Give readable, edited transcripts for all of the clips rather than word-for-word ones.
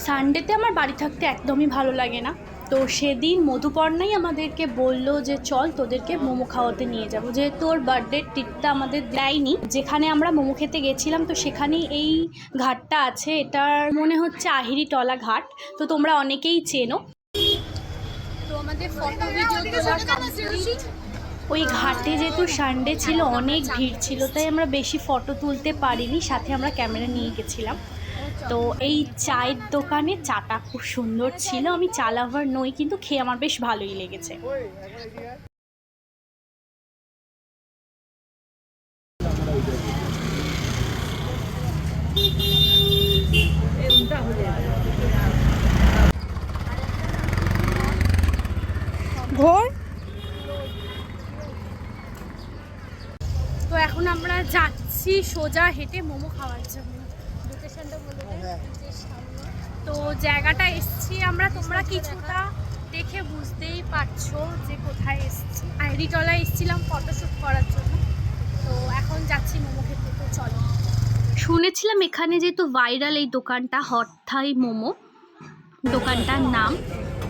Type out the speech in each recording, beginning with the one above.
সানডেতে আমার বাড়ি থাকতে একদমই ভালো লাগে না। তো সেদিন মধুপর্ণাই আমাদেরকে বললো যে চল তোদেরকে মোমো খাওয়াতে নিয়ে যাবো, যেহেতু ওর বার্থডে ট্রিটটা আমাদের দেয়নি। যেখানে আমরা মোমো খেতে গেছিলাম তো সেখানেই এই ঘাটটা আছে, এটার মনে হচ্ছে আহিরিটলা ঘাট। তো তোমরা অনেকেই চেনো। তো আমাদের ফটো ভিডিও ওই ঘাটে যেহেতু সানডে ছিল অনেক ভিড় ছিল, তাই আমরা বেশি ফটো তুলতে পারিনি, সাথে আমরা ক্যামেরা নিয়ে গেছিলাম। তো এই চায়ের দোকানে চাটা খুব সুন্দর ছিল। আমি চা লাভার নই, কিন্তু খেয়ে আমার বেশ ভালোই লেগেছে। তো এখন আমরা যাচ্ছি সোজা হেঁটে মোমো খাওয়ার জন্য। লোকেশনটা বলে তো জায়গাটা এসছি আমরা, তোমরা কিছুটা দেখে বুঝতেই পারছো যে কোথায় এসছি। আহিরিটলায় এসছিলাম ফটোশ্যুট করার জন্য, তো এখন যাচ্ছি মোমো খেতে। তো চলো। শুনেছিলাম এখানে যেহেতু ভাইরাল এই দোকানটা, হট থাই মোমো দোকানটার নাম,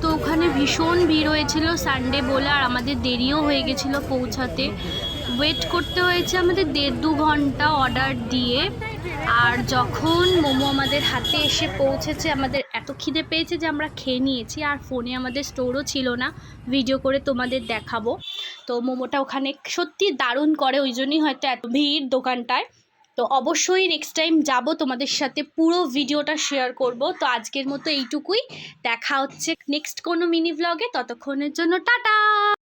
তো ওখানে ভীষণ ভিড় হয়েছিল সানডে বলে, আর আমাদের দেরিও হয়ে গেছিলো পৌঁছাতে। ওয়েট করতে হয়েছে আমাদের 1.5-2 ঘন্টা অর্ডার দিয়ে। আর যখন মোমো আমাদের হাতে এসে পৌঁছেছে, আমাদের এত খিদে পেয়েছে যে আমরা খেয়ে নিয়েছি। আর ফোনে আমাদের স্টোরও ছিল না, ভিডিও করে তোমাদের দেখাবো। তো মোমোটা ওখানে সত্যি দারুণ করে, ওই জন্যই হয়তো এত ভিড় দোকানটায়। তো অবশ্যই নেক্সট টাইম যাব, তোমাদের সাথে পুরো ভিডিওটা শেয়ার করব। তো আজকের মতো এইটুকুই, দেখা হচ্ছে নেক্সট কোনো মিনি ব্লগে। ততক্ষণের জন্য টাটা।